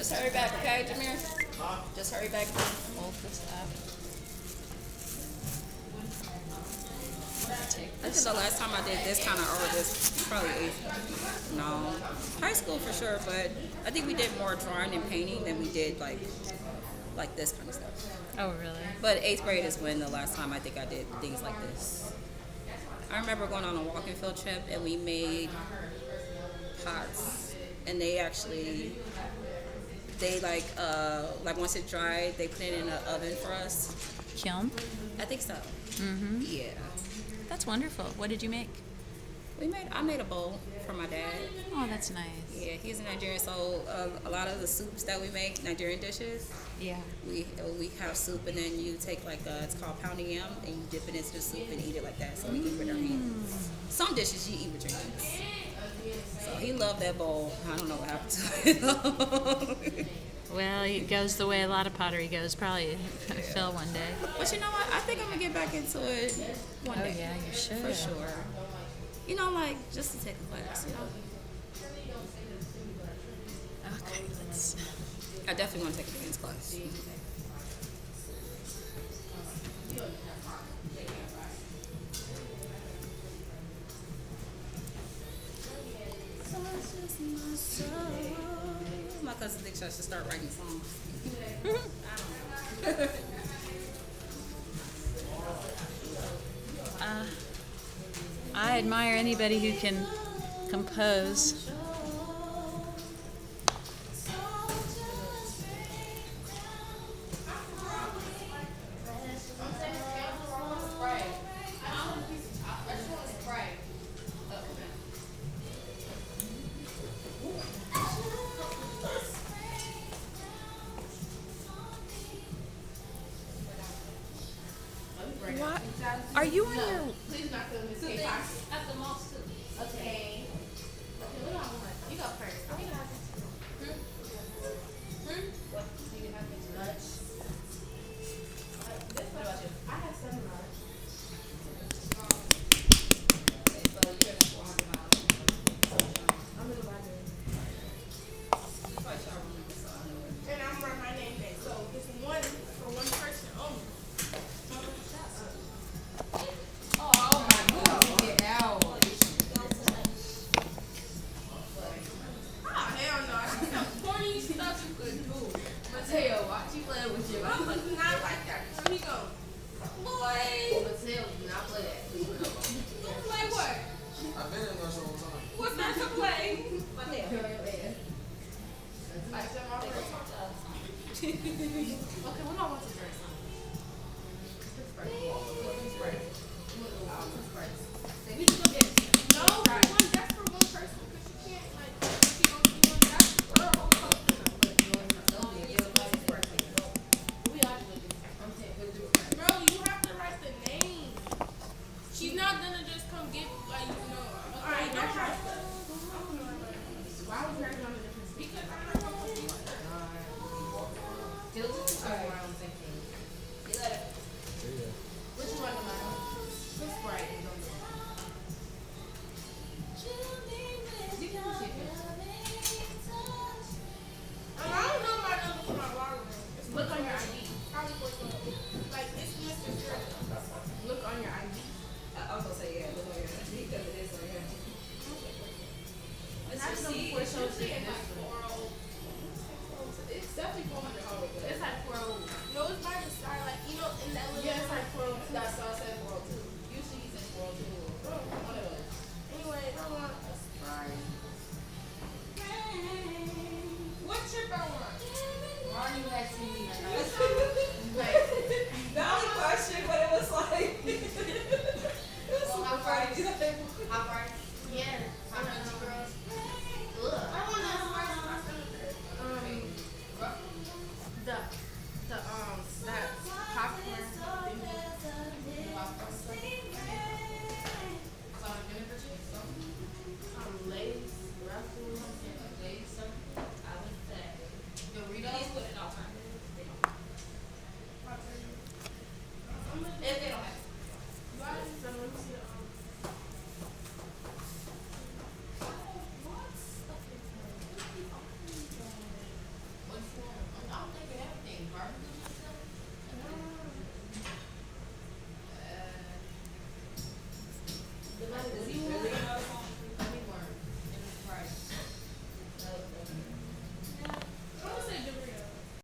Just hurry back, okay, Jameer? Just hurry back. Hold this up. I think the last time I did this kind of, or this, probably eighth. No, high school for sure, but I think we did more drawing and painting than we did like this kind of stuff. Oh, really? But eighth grade is when the last time I think I did things like this. I remember going on a walking field trip and we made pots, and they like once it dried, they put it in an oven for us. Kiln? I think so. Mm-hmm. Yeah. That's wonderful. What did you make? I made a bowl for my dad. Oh, that's nice. Yeah, he's a Nigerian, so a lot of the soups that we make, Nigerian dishes, Yeah. we have soup, and then you take it's called pounding yam, and you dip it into the soup and eat it like that. So we eat with our hands. Some dishes you eat with your hands. So he loved that bowl. I don't know what happened to it. Well, it goes the way a lot of pottery goes. Probably fill one day. But you know what? I think I'm gonna get back into it one day. Oh yeah, you should. For sure. You know, like just to take a class. You know. Okay, let's. I definitely want to take a dance class. My cousin thinks I should start writing songs. I don't know. I admire anybody who can compose. What? Are you on your... Please not fill his cake. At the most, too. Okay. What do I want? You go first. I'm gonna have this. What? You have this lunch. What about you? I have some lunch. Okay, so you have 400 miles. I'm gonna buy this. And I'm writing my name there. So it's one for one person only. Mateo, watch you play with you. I'm not like that. Where he go? Boy. Mateo, do not play that. Don't play what? I've been in those whole time. What's not to play? Mateo. Okay, what do I want to drink? We can go get no.